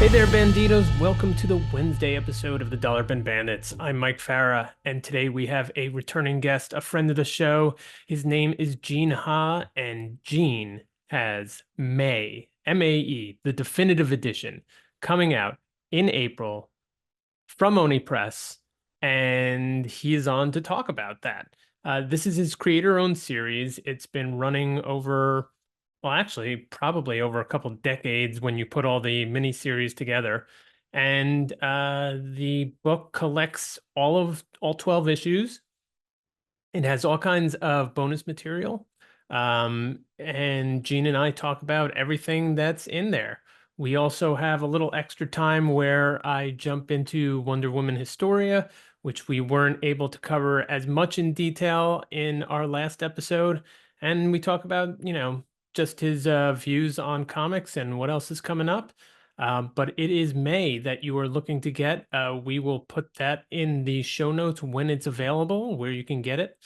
Hey there, Banditos. Welcome to the Wednesday episode of the Dollar Bin Bandits. I'm Mike Farah, and today we have a returning guest, a friend of the show. His name is Gene Ha, and Gene has May, M-A-E, the definitive edition, coming out in April from Oni Press, and he is on to talk about that. This is his creator-owned series. It's been running over, well, actually, probably over a couple decades when you put all the miniseries together. And the book collects all 12 issues. It has all kinds of bonus material. And Gene and I talk about everything that's in there. We also have a little extra time where I jump into Wonder Woman Historia, which we weren't able to cover as much in detail in our last episode. And we talk about, just his views on comics and what else is coming up. But it is May that you are looking to get. We will put that in the show notes when it's available, where you can get it.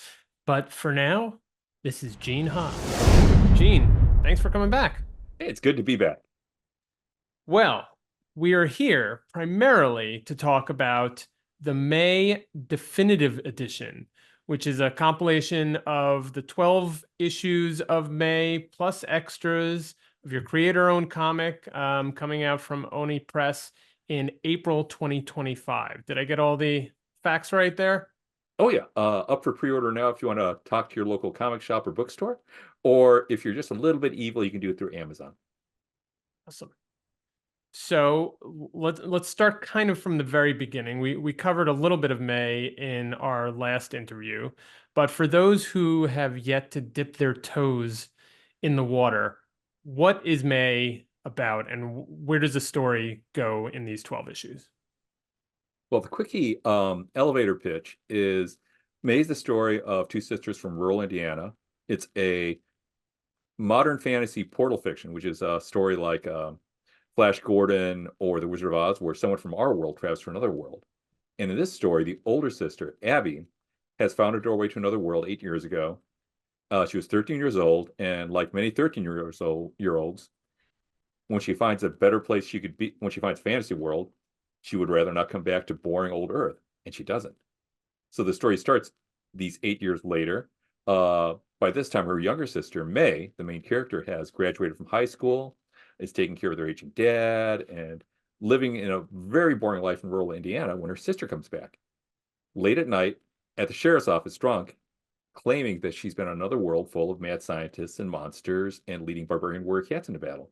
But for now, this is Gene Ha. Gene, thanks for coming back. Hey, it's good to be back. Well, we are here primarily to talk about the May Definitive Edition, which is a compilation of the 12 issues of May plus extras of your creator-owned comic coming out from Oni Press in April 2025. Did I get all the facts right there? Oh yeah, up for pre-order now if you want to talk to your local comic shop or bookstore, or if you're just a little bit evil, you can do it through Amazon. Awesome. So let's start kind of from the very beginning. We covered a little bit of May in our last interview, but for those who have yet to dip their toes in the water, what is May about, and where does the story go in these 12 issues? Well, the quickie elevator pitch is May's the story of two sisters from rural Indiana. It's a modern fantasy portal fiction, which is a story like Flash Gordon or The Wizard of Oz, where someone from our world travels to another world. And in this story, the older sister, Abby, has found a doorway to another world 8 years ago. She was 13 years old, and like many 13-year-olds, when she finds a better place she could be, when she finds fantasy world, she would rather not come back to boring old Earth, and she doesn't. So the story starts these 8 years later. By this time, her younger sister, May, the main character, has graduated from high school, is taking care of their aging dad, and living in a very boring life in rural Indiana when her sister comes back. Late at night, at the sheriff's office, drunk, claiming that she's been on another world full of mad scientists and monsters and leading barbarian warrior cats into battle.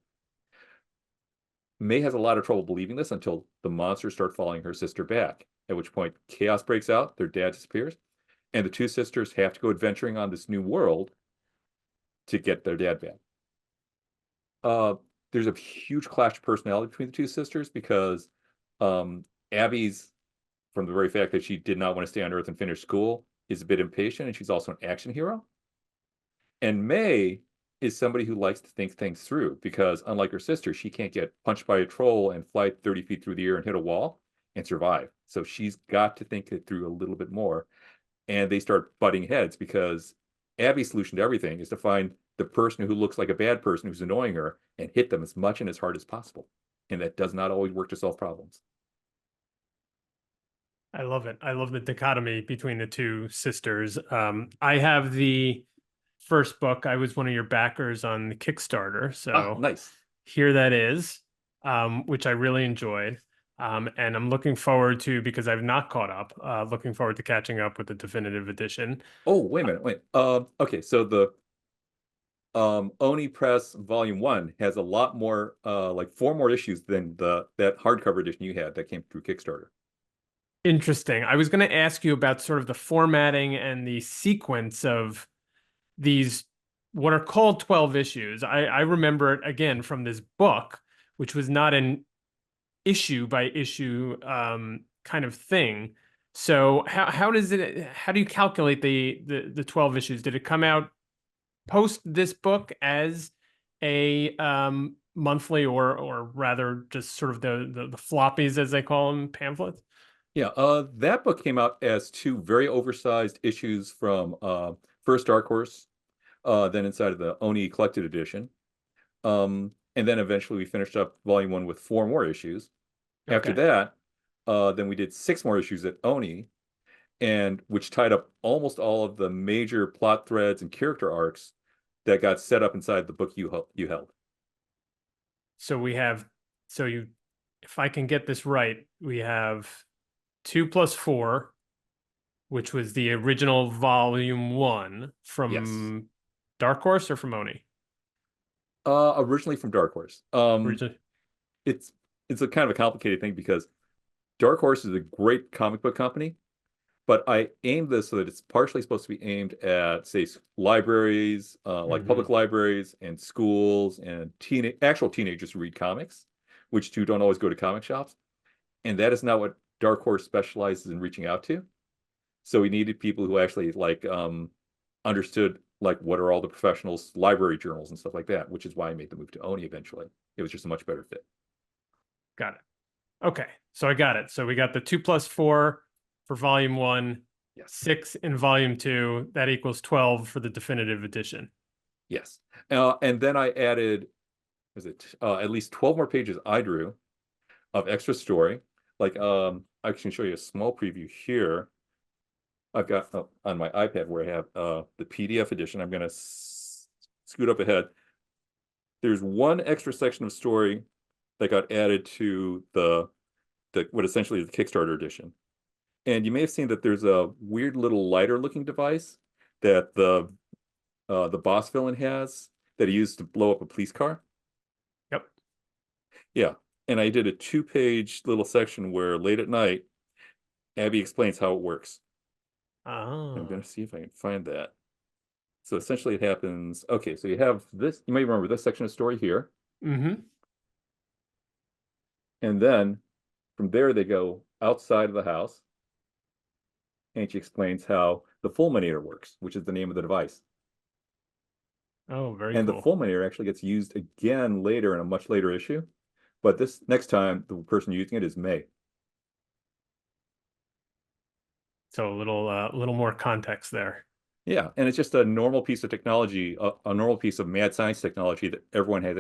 May has a lot of trouble believing this until the monsters start following her sister back, at which point chaos breaks out, their dad disappears, and the two sisters have to go adventuring on this new world to get their dad back. Uh, there's a huge clash of personality between the two sisters because Abby's, from the very fact that she did not want to stay on Earth and finish school, is a bit impatient, and she's also an action hero. And May is somebody who likes to think things through because, unlike her sister, she can't get punched by a troll and fly 30 feet through the air and hit a wall and survive. So she's got to think it through a little bit more. And they start butting heads because Abby's solution to everything is to find the person who looks like a bad person who's annoying her and hit them as much and as hard as possible. And that does not always work to solve problems. I love it. I love the dichotomy between the two sisters. I have the first book. I was one of your backers on the Kickstarter, Ah, so nice. here that is, which I really enjoyed. And I'm looking forward to, because I've not caught up, looking forward to catching up with the definitive edition. Oh, wait a minute. Wait. Okay, so the Oni Press Volume 1 has a lot more, like four more issues than that hardcover edition you had that came through Kickstarter. Interesting. I was going to ask you about sort of the formatting and the sequence of these, what are called 12 issues. I remember it again from this book, which was not an issue by issue kind of thing. So how does it, how do you calculate the 12 issues? Did it come out post this book as a monthly, or rather just sort of the floppies, as they call them, pamphlets? Yeah, that book came out as two very oversized issues from first Dark Horse, then inside of the Oni Collected Edition. And then eventually we finished up Volume 1 with four more issues. After Okay. that, then we did 6 more issues at Oni, and which tied up almost all of the major plot threads and character arcs that got set up inside the book you held. So we have, so you, if I can get this right, we have 2 plus 4, which was the original volume 1 Yes. from Dark Horse or from Oni? Originally from Dark Horse. Originally. It's it's a kind of a complicated thing because Dark Horse is a great comic book company, but I aimed this so that it's partially supposed to be aimed at, say, libraries, like Hmm. public libraries and schools and actual teenagers who read comics, which too don't always go to comic shops. And that is not what Dark Horse specializes in reaching out to. So we needed people who actually understood like what are all the professionals, library journals and stuff like that, which is why I made the move to Oni eventually. It was just a much better fit. Got it. Okay. So I got it. So we got the 2 plus 4 for volume 1, Yes. 6 in volume 2. That equals 12 for the definitive edition. Yes. And then I added, was it at least 12 more pages I drew of extra story. Like I can show you a small preview here. I've got on my iPad where I have the PDF edition. I'm going to scoot up ahead. There's one extra section of story that got added to the what essentially is the Kickstarter edition. And you may have seen that there's a weird little lighter looking device that the boss villain has that he used to blow up a police car. Yep. Yeah. And I did a 2-page little section where late at night, Abby explains how it works. I'm Ah. going to see if I can find that. So essentially it happens. Okay, so you have this, you may remember this section of story here. Mm-hmm. And then from there they go outside of the house. And she explains how the fulminator works, which is the name of the device. Oh, very And the cool. fulminator actually gets used again later in a much later issue. But this next time, the person using it is May. So a little more context there. Yeah, and it's just a normal piece of technology, a normal piece of mad science technology that everyone has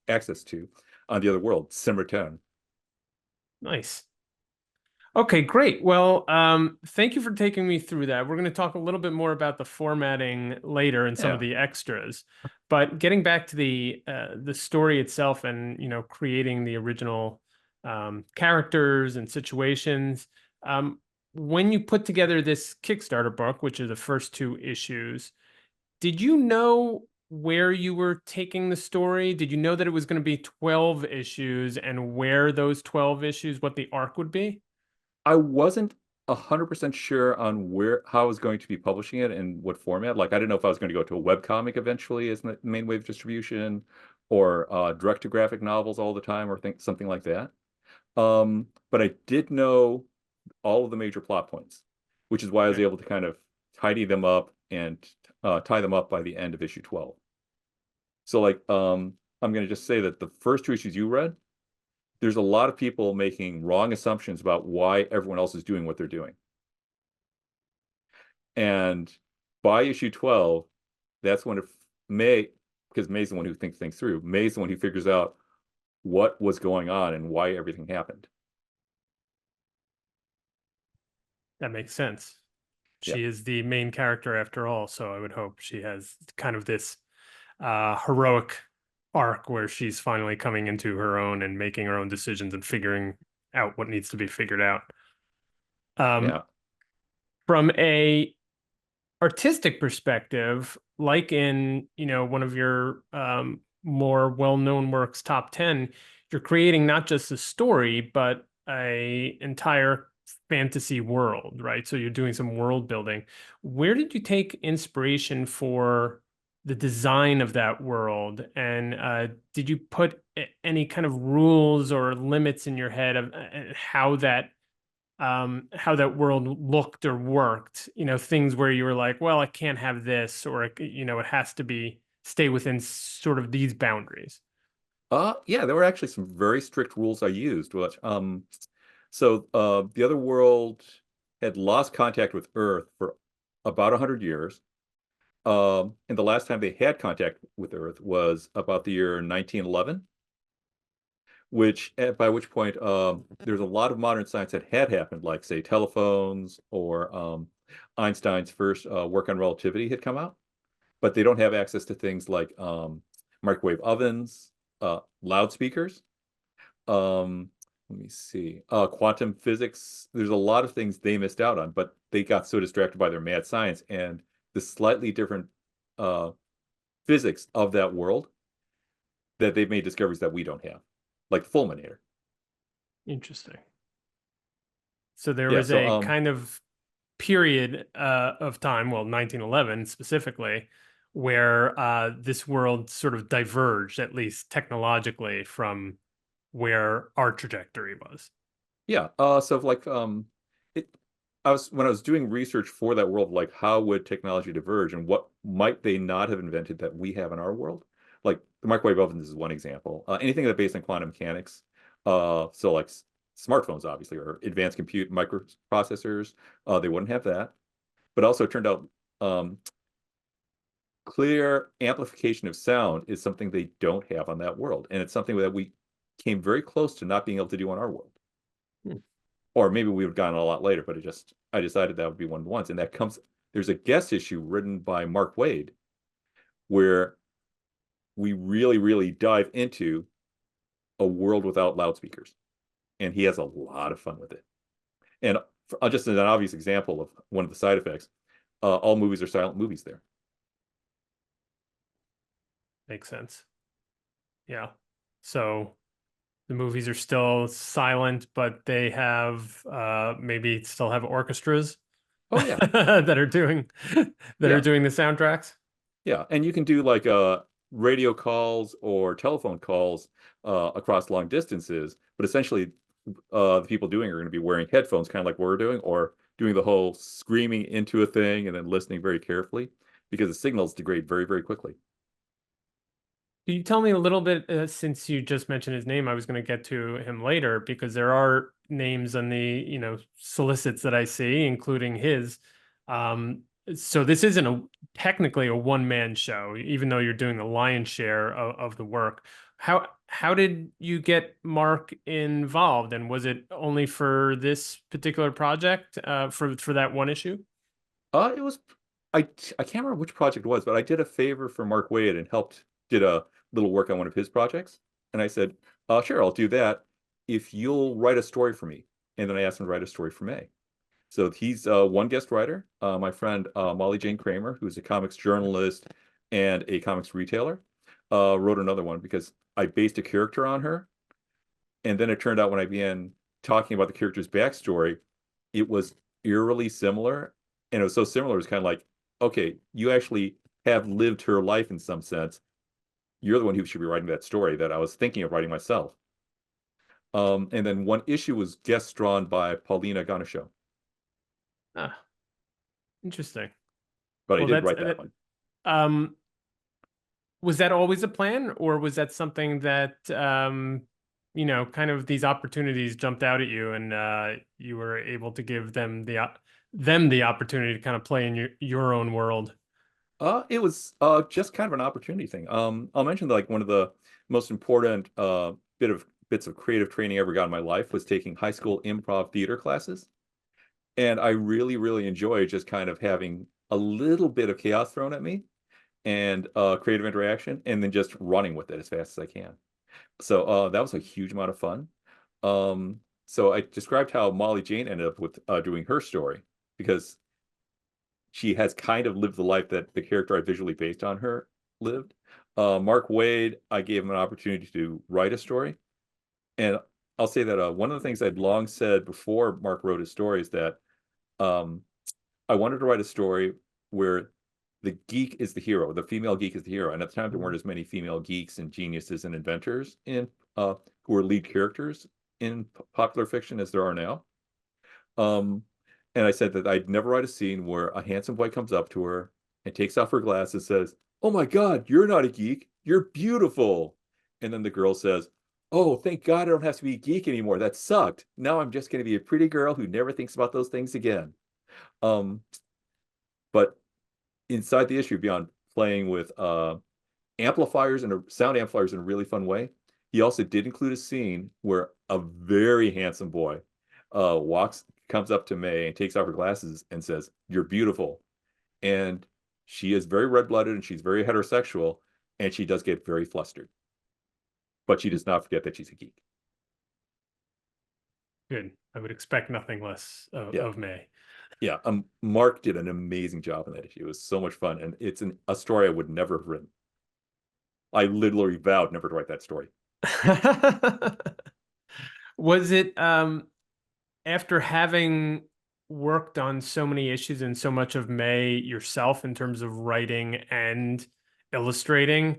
access to on the other world, Simmerton. Nice. Okay, great. Well, thank you for taking me through that. We're going to talk a little bit more about the formatting later and some of Yeah, the extras. But getting back to the story itself and creating the original characters and situations. When you put together this Kickstarter book, which are the first 2 issues, did you know where you were taking the story? Did you know that it was going to be 12 issues and where those 12 issues, what the arc would be? I wasn't 100% sure on how I was going to be publishing it and what format. Like, I didn't know if I was going to go to a web comic eventually as the main way of distribution, or direct to graphic novels all the time, or something like that. But I did know all of the major plot points, which is why I was Okay. able to kind of tidy them up and tie them up by the end of issue 12. So like I'm going to just say that the first 2 issues you read, there's a lot of people making wrong assumptions about why everyone else is doing what they're doing. And by issue 12, that's when May, because May's the one who thinks things through. May's the one who figures out what was going on and why everything happened. That makes sense. Yeah. She is the main character after all, so I would hope she has kind of this heroic arc where she's finally coming into her own and making her own decisions and figuring out what needs to be figured out. Um, Yeah. from a artistic perspective, like in one of your more well-known works, Top 10, you're creating not just a story, but a entire fantasy world, right? So you're doing some world building. Where did you take inspiration for the design of that world? And did you put any kind of rules or limits in your head of how that world looked or worked, things where you were like, well, I can't have this, or it has to be stay within sort of these boundaries. Yeah, there were actually some very strict rules I used, which so the other world had lost contact with Earth for about 100 years. And the last time they had contact with Earth was about the year 1911, by which point there's a lot of modern science that had happened, like say telephones or Einstein's first work on relativity had come out, but they don't have access to things like microwave ovens, loudspeakers. Let me see. Quantum physics. There's a lot of things they missed out on, but they got so distracted by their mad science and the slightly different uh, physics of that world that they've made discoveries that we don't have, like the fulminator. Interesting. So there Yeah. was So a kind of period of time, well, 1911 specifically, where this world sort of diverged, at least technologically, from where our trajectory was. yeah. So like it I was when I was doing research for that world, like how would technology diverge and what might they not have invented that we have in our world? Like the microwave ovens is one example. Anything that's based on quantum mechanics. So like smartphones, obviously, or advanced compute microprocessors, they wouldn't have that. But also it turned out um, clear amplification of sound is something they don't have on that world. And it's something that we came very close to not being able to do on our world. Hmm. Or maybe we would have gotten a lot later, but I decided that would be one of the ones. And there's a guest issue written by Mark Wade where we really, really dive into a world without loudspeakers. And he has a lot of fun with it. And just as an obvious example of one of the side effects, all movies are silent movies there. Makes sense. Yeah. So the movies are still silent, but they have maybe still have orchestras Oh yeah. that are doing that are Yeah. doing the soundtracks. Yeah. And you can do like radio calls or telephone calls across long distances, but essentially the people doing are going to be wearing headphones, kind of like we're doing, or doing the whole screaming into a thing and then listening very carefully because the signals degrade very, very quickly. Can you tell me a little bit, since you just mentioned his name, I was going to get to him later because there are names on the, solicits that I see, including his. So this isn't technically a one-man show, even though you're doing the lion's share of the work. How did you get Mark involved, and was it only for this particular project, for that one issue? It was I can't remember which project it was, but I did a favor for Mark Wade and did a little work on one of his projects. And I said, sure, I'll do that if you'll write a story for me. And then I asked him to write a story for me. So he's one guest writer. My friend Molly Jane Kramer, who's a comics journalist and a comics retailer, wrote another one because I based a character on her. And then it turned out when I began talking about the character's backstory, it was eerily similar. And it was so similar, it was kind of like, okay, you actually have lived her life in some sense. You're the one who should be writing that story that I was thinking of writing myself. And then one issue was guest drawn by Paulina Ganucheau, Ah, interesting. but I Well, did that's write that one. um, was that always a plan, or was that something that kind of these opportunities jumped out at you, and you were able to give them the opportunity to kind of play in your own world? It was just kind of an opportunity thing. I'll mention that like one of the most important bits of creative training I ever got in my life was taking high school improv theater classes. And I really, really enjoy just kind of having a little bit of chaos thrown at me and creative interaction and then just running with it as fast as I can. So that was a huge amount of fun. So I described how Molly Jane ended up with doing her story because she has kind of lived the life that the character I visually based on her lived. Mark Wade, I gave him an opportunity to write a story. And I'll say that one of the things I'd long said before Mark wrote his story is that um, I wanted to write a story where the geek is the hero, the female geek is the hero. And at the time, there weren't as many female geeks and geniuses and inventors who were lead characters in popular fiction as there are now. Um, and I said that I'd never write a scene where a handsome boy comes up to her and takes off her glasses and says, "Oh my God, you're not a geek. You're beautiful." And then the girl says, "Oh, thank God I don't have to be a geek anymore. That sucked. Now I'm just going to be a pretty girl who never thinks about those things again." Um, but inside the issue, beyond playing with amplifiers and sound amplifiers in a really fun way, He also did include a scene where a very handsome boy comes up to May and takes off her glasses and says, "You're beautiful." And she is very red-blooded and she's very heterosexual, and she does get very flustered. But she does not forget that she's a geek. Good. I would expect nothing less Yeah. of May. Yeah. Mark did an amazing job in that issue. It was so much fun. And it's a story I would never have written. I literally vowed never to write that story. Was it after having worked on so many issues and so much of May yourself in terms of writing and illustrating,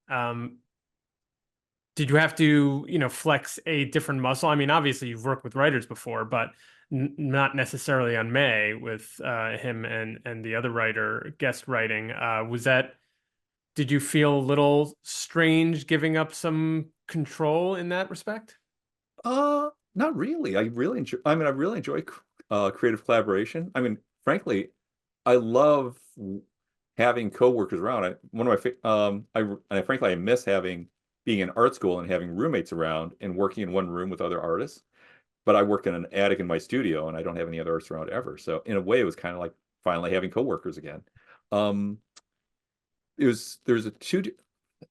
um, did you have to, flex a different muscle? I mean, obviously you've worked with writers before, but not necessarily on May with him and the other writer guest writing. Did you feel a little strange giving up some control in that respect? Not really. I really enjoy creative collaboration. I mean, frankly, I love having coworkers around. One of my frankly I miss having being in art school and having roommates around and working in one room with other artists. But I work in an attic in my studio and I don't have any other artists around ever. So in a way, it was kind of like finally having coworkers again. Um, there's a two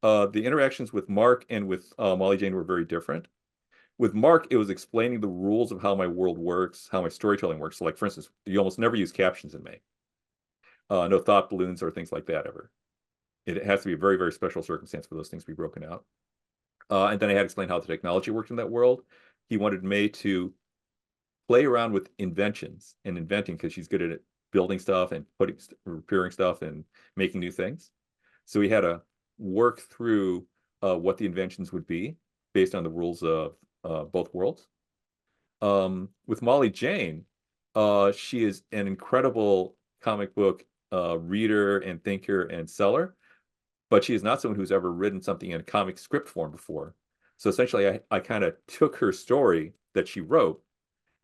the interactions with Mark and with Molly Jane were very different. With Mark, it was explaining the rules of how my world works, how my storytelling works. So, like for instance, you almost never use captions in May. No thought balloons or things like that ever. It has to be a very, very special circumstance for those things to be broken out. And then I had to explain how the technology worked in that world. He wanted May to play around with inventions and inventing because she's good at it, building stuff and repairing stuff and making new things. So we had to work through what the inventions would be based on the rules of both worlds. With Molly Jane, she is an incredible comic book reader and thinker and seller, but she is not someone who's ever written something in a comic script form before. So essentially, I kind of took her story that she wrote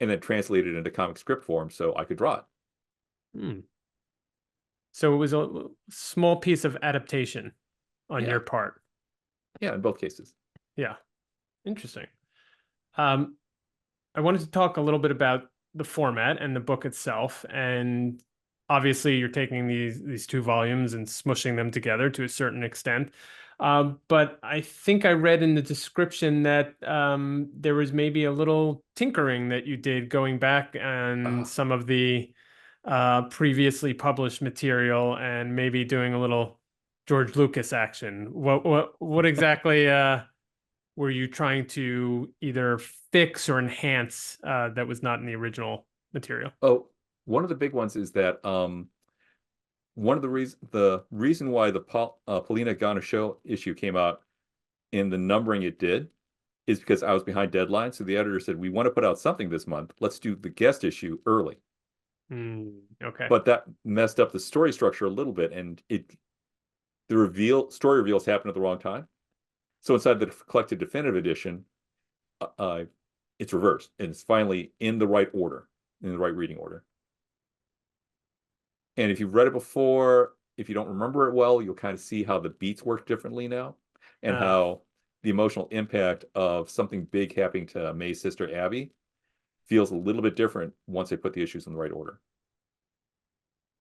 and then translated it into comic script form so I could draw it. Hmm. So it was a small piece of adaptation on Yeah, your part. yeah, in both cases. Yeah, interesting. Um, I wanted to talk a little bit about the format and the book itself. And obviously, you're taking these two volumes and smushing them together to a certain extent. But I think I read in the description that there was maybe a little tinkering that you did going back and Uh, some of the previously published material and maybe doing a little George Lucas action. What exactly were you trying to either fix or enhance that was not in the original material? oh, one of the big ones is that one of the reason why the Polina Gana show issue came out in the numbering it did is because I was behind deadline. So the editor said, "We want to put out something this month. Let's do the guest issue early." Okay. But that messed up the story structure a little bit, and the story reveals happened at the wrong time. So inside the collected definitive edition, uh, uh, it's reversed, and it's finally in the right order, in the right reading order. And if you've read it before, if you don't remember it well, you'll kind of see how the beats work differently now, and Uh, how the emotional impact of something big happening to May's sister Abby feels a little bit different once they put the issues in the right order.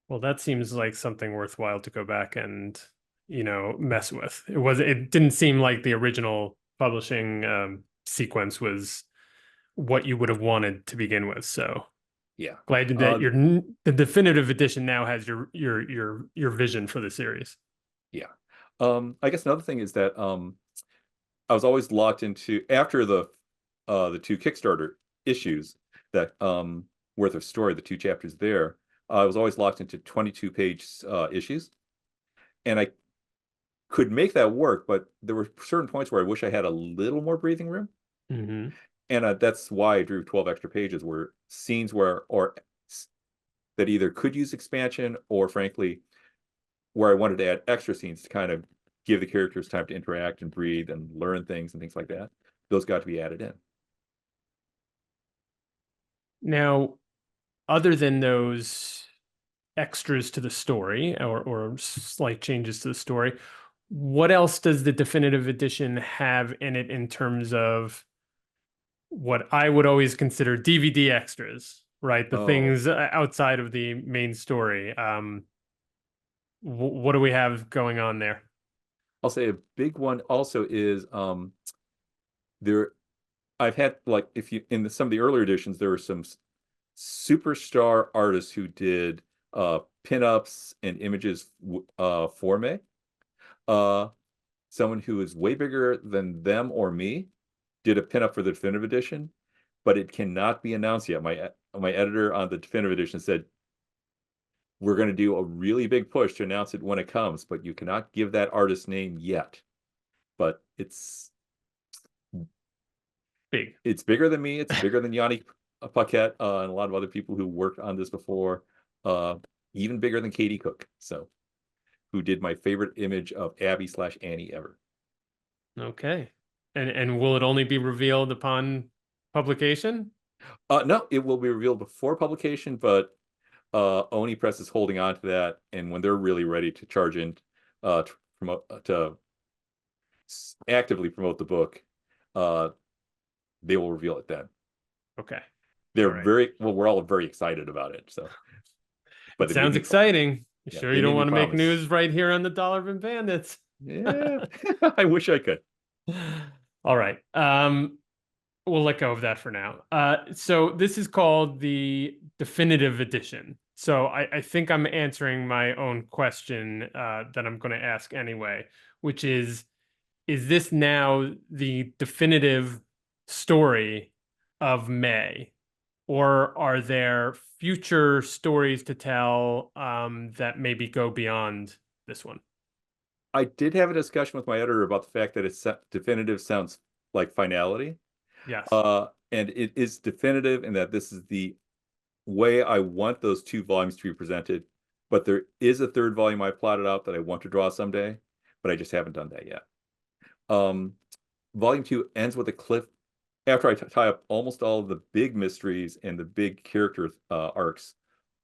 well, that seems like something worthwhile to go back and, mess with. It didn't seem like the original publishing sequence was what you would have wanted to begin with. So Yeah. glad that Uh, the definitive edition now has your vision for the series. yeah. I guess another thing is that I was always locked into after the two Kickstarter issues that worth of story, the two chapters there. I was always locked into 22-page issues, and I could make that work, but there were certain points where I wish I had a little more breathing room, Hmm. and that's why I drew 12 extra pages, where scenes that either could use expansion or, frankly, where I wanted to add extra scenes to kind of give the characters time to interact and breathe and learn things and things like that. Those got to be added in. Now, other than those extras to the story or slight changes to the story, what else does the definitive edition have in it in terms of what I would always consider DVD extras, right? The Oh, things outside of the main story. What do we have going on there? I'll say a big one also is there I've had like if you in some of the earlier editions there were some superstar artists who did pinups and images for me. Uh Someone who is way bigger than them or me did a pinup for the definitive edition, but it cannot be announced yet. My editor on the definitive edition said we're going to do a really big push to announce it when it comes, but you cannot give that artist name yet. But Big. it's bigger than me. It's bigger than Yannick Paquette and a lot of other people who worked on this before. Uh, Even bigger than Katie Cook. So, who did my favorite image of Abby/Annie ever? Okay. And will it only be revealed upon publication? No, it will be revealed before publication, but Oni Press is holding on to that, and when they're really ready to charge in to promote to actively promote the book, uh, they will reveal it then. Okay. All They're right. very well. We're all very excited about it. So, but It they made sounds me, exciting. You yeah, sure they you don't made me want to make promise. news right here on the Dollar Bin Bandits? Yeah, I wish I could. All right. We'll let go of that for now. So this is called the definitive edition. So I think I'm answering my own question that I'm going to ask anyway, which is this now the definitive story of May? Or are there future stories to tell that maybe go beyond this one? I did have a discussion with my editor about the fact that it's definitive sounds like finality. Yes. And it is definitive in that this is the way I want those two volumes to be presented. But there is a third volume I plotted out that I want to draw someday, but I just haven't done that yet. Um, Volume two ends with a cliff after I tie up almost all of the big mysteries and the big character arcs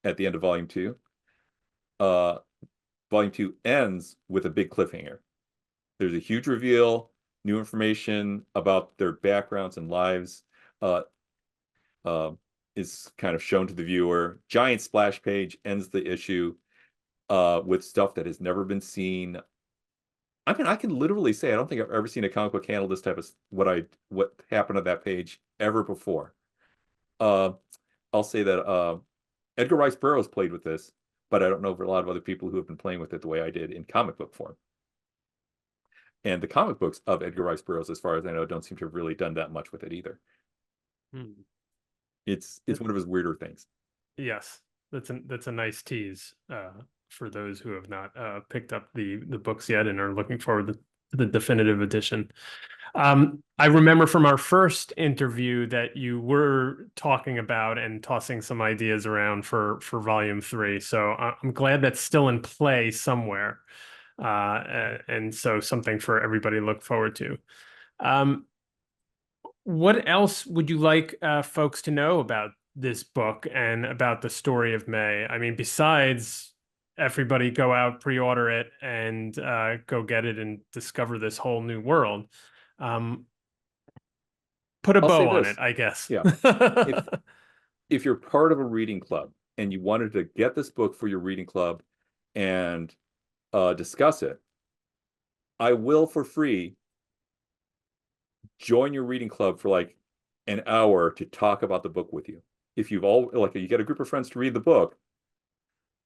at the end of volume two. Uh, Volume two ends with a big cliffhanger. There's a huge reveal, new information about their backgrounds and lives uh, uh, is kind of shown to the viewer. Giant splash page ends the issue with stuff that has never been seen. I mean, I can literally say I don't think I've ever seen a comic book handle this type of what happened on that page ever before. Uh, I'll say that Edgar Rice Burroughs played with this, but I don't know for a lot of other people who have been playing with it the way I did in comic book form. And the comic books of Edgar Rice Burroughs, as far as I know, don't seem to have really done that much with it either. Hmm. It's one of his weirder things. Yes, that's a nice tease for those who have not picked up the books yet and are looking forward to the definitive edition. I remember from our first interview that you were talking about and tossing some ideas around for volume three. So I'm glad that's still in play somewhere, and so something for everybody to look forward to. Um, what else would you like folks to know about this book and about the story of May? I mean, besides everybody go out, pre-order it, and go get it and discover this whole new world. Um, put a I'll say bow on it, this. I guess. Yeah. If if you're part of a reading club and you wanted to get this book for your reading club and discuss it, I will for free join your reading club for like an hour to talk about the book with you. If you've all like you get a group of friends to read the book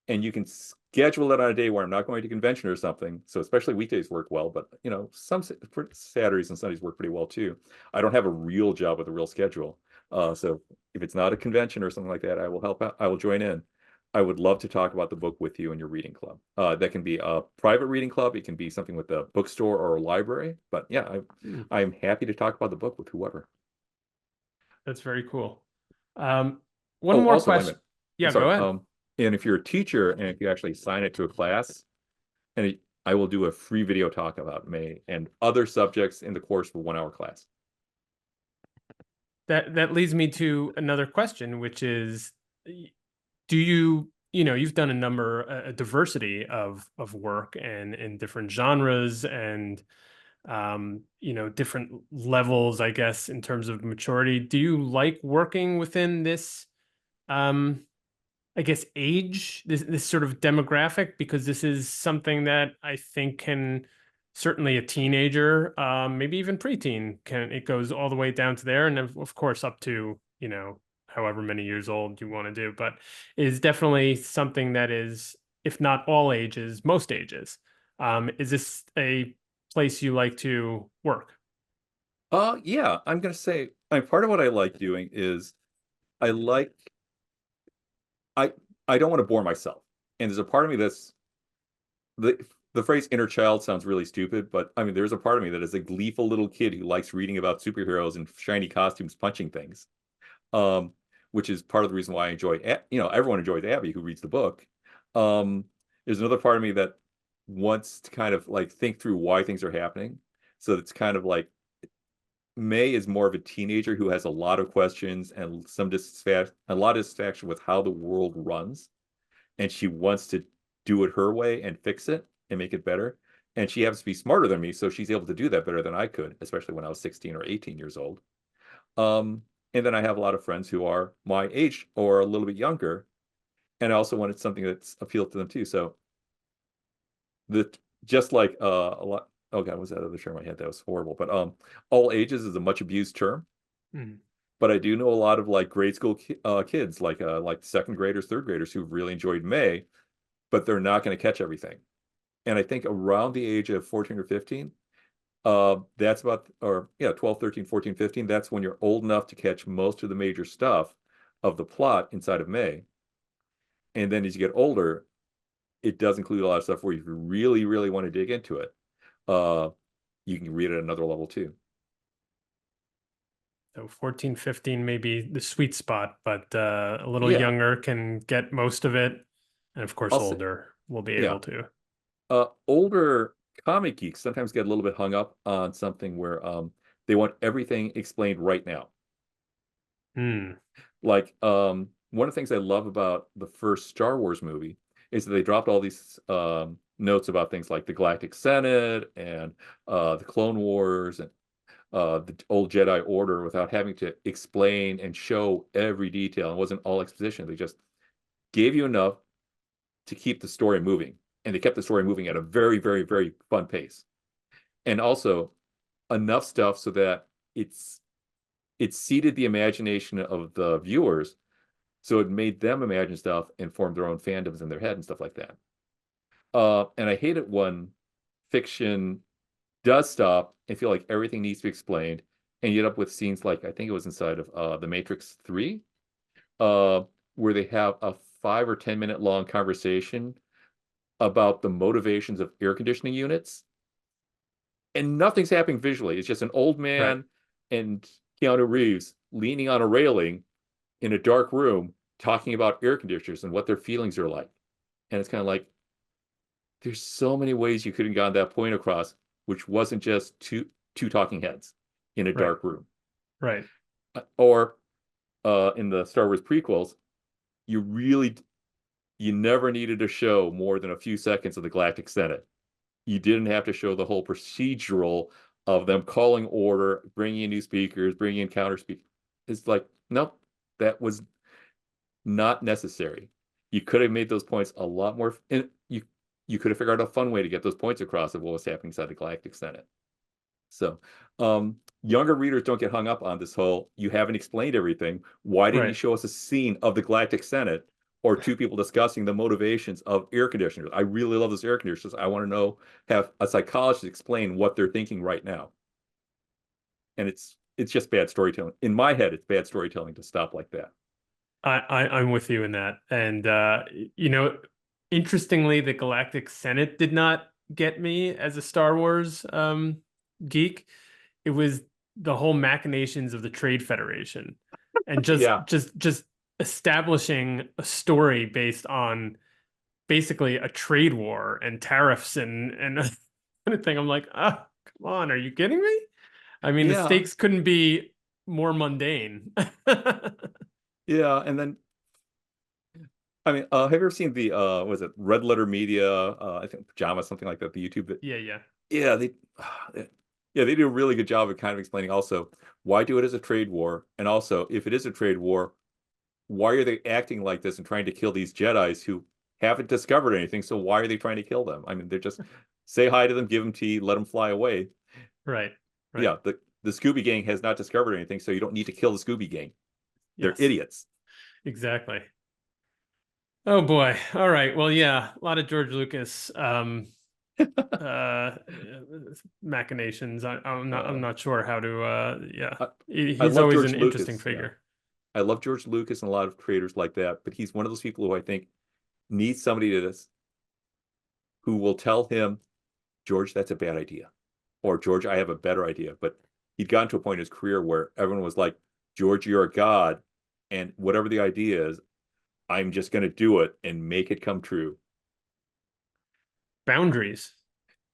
and you can schedule it on a day where I'm not going to convention or something. So especially weekdays work well, but you know, some Saturdays and Sundays work pretty well too. I don't have a real job with a real schedule. So if it's not a convention or something like that, I will help out. I will join in. I would love to talk about the book with you in your reading club. That can be a private reading club. It can be something with a bookstore or a library. But yeah, Hmm, I'm happy to talk about the book with whoever. that's very cool. One Oh, more also, wait a question. minute. I'm Yeah, go sorry. ahead. And if you're a teacher and if you actually sign it to a class, I will do a free video talk about May and other subjects in the course for 1 hour class. That leads me to another question, which is, do you you've done a diversity of work and in different genres and different levels, I guess, in terms of maturity. Do you like working within this, um, I guess, age, this sort of demographic? Because this is something that I think can certainly a teenager, maybe even preteen, it goes all the way down to there, and of course up to, however many years old you want to do, but is definitely something that is, if not all ages, most ages. Is this a place you like to work? Yeah, I'm gonna say, part of what I like doing is I like I I don't want to bore myself. And there's a part of me that's the phrase inner child sounds really stupid, but I mean there's a part of me that is a gleeful little kid who likes reading about superheroes and shiny costumes punching things. Um, which is part of the reason why I enjoy, everyone enjoys Abby who reads the book. Um, there's another part of me that wants to kind of like think through why things are happening. So it's kind of like May is more of a teenager who has a lot of questions and a lot of dissatisfaction with how the world runs, and she wants to do it her way and fix it and make it better. And she happens to be smarter than me, so she's able to do that better than I could, especially when I was 16 or 18 years old. And then I have a lot of friends who are my age or a little bit younger, and I also wanted something that's appealed to them too. So the just like a lot. Oh God, what was that other term I had? That was horrible. But all ages is a much abused term. Mm. But I do know a lot of like grade school kids, like second graders, third graders who really enjoyed May, but they're not going to catch everything. And I think around the age of 14 or 15, that's about, or yeah, 12, 13, 14, 15, that's when you're old enough to catch most of the major stuff of the plot inside of May. And then as you get older, it does include a lot of stuff where if you really, really want to dig into it, uh, you can read at another level too. So 14, 15 may be the sweet spot, but a little Yeah, younger can get most of it. And of course, I'll say, older will be yeah. able to. Older comic geeks sometimes get a little bit hung up on something where they want everything explained right now. Hmm. Like one of the things I love about the first Star Wars movie is that they dropped all these notes about things like the Galactic Senate and the Clone Wars and the old Jedi Order without having to explain and show every detail. It wasn't all exposition. They just gave you enough to keep the story moving. And they kept the story moving at a very, very, very fun pace. And also enough stuff so that it's it seeded the imagination of the viewers. So it made them imagine stuff and form their own fandoms in their head and stuff like that. And I hate it when fiction does stop and feel like everything needs to be explained, and you end up with scenes like I think it was inside of The Matrix 3, uh, where they have a 5 or 10 minute long conversation about the motivations of air conditioning units, and nothing's happening visually. It's just an old Right. man and Keanu Reeves leaning on a railing in a dark room talking about air conditioners and what their feelings are like. And it's kind of like there's so many ways you could have gotten that point across, which wasn't just two talking heads in a Right. dark room. Right. Or in the Star Wars prequels, you really you never needed to show more than a few seconds of the Galactic Senate. You didn't have to show the whole procedural of them calling order, bringing in new speakers, bringing in counter speakers. It's like, nope, that was not necessary. You could have made those points a lot more, and you could have figured out a fun way to get those points across of what was happening inside the Galactic Senate. So, younger readers don't get hung up on this whole, you haven't explained everything. Why didn't you Right. show us a scene of the Galactic Senate or two people discussing the motivations of air conditioners? I really love those air conditioners. I want to know, have a psychologist explain what they're thinking right now. And it's just bad storytelling. In my head, it's bad storytelling to stop like that. I'm with you in that. And you know, interestingly, the Galactic Senate did not get me as a Star Wars geek. It was the whole machinations of the Trade Federation and Yeah. just establishing a story based on basically a trade war and tariffs and anything. I'm like, ah, come on, are you kidding me? I mean, the Yeah. stakes couldn't be more mundane. Yeah. And then I mean, have you ever seen the was it Red Letter Media? I think Pajama, something like that. The YouTube. Yeah, yeah. Yeah, they, yeah, they do a really good job of kind of explaining also why do it as a trade war, and also if it is a trade war, why are they acting like this and trying to kill these Jedis who haven't discovered anything? So why are they trying to kill them? I mean, they're just say hi to them, give them tea, let them fly away. Right, right. Yeah, the Scooby Gang has not discovered anything, so you don't need to kill the Scooby Gang. They're Yes, idiots. exactly. Oh boy. All right. Well, yeah, a lot of George Lucas uh machinations. I'm Uh, not sure how to yeah. I, I He's love always George an interesting Lucas. Yeah, figure. I love George Lucas and a lot of creators like that, but he's one of those people who I think needs somebody who will tell him, George, that's a bad idea. Or George, I have a better idea. But he'd gotten to a point in his career where everyone was like, George, you're a god. And whatever the idea is, I'm just going to do it and make it come true. Boundaries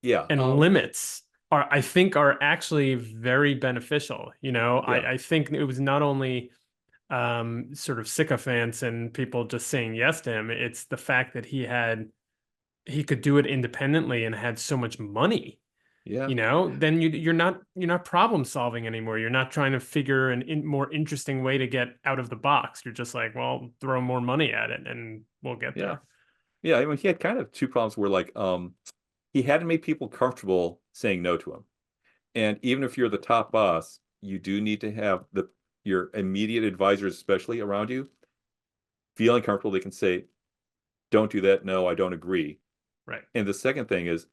Yeah. and limits are, I think, are actually very beneficial. You know, Yeah. I think it was not only sort of sycophants and people just saying yes to him. It's the fact that he could do it independently and had so much money. Yeah. You know, then you're not problem solving anymore. You're not trying to figure more interesting way to get out of the box. You're just like, well, throw more money at it and we'll get Yeah. there. Yeah. I mean, he had kind of two problems where like he had to make people comfortable saying no to him. And even if you're the top boss, you do need to have the your immediate advisors, especially around you, feeling comfortable. They can say, don't do that. No, I don't agree. Right. And the second thing is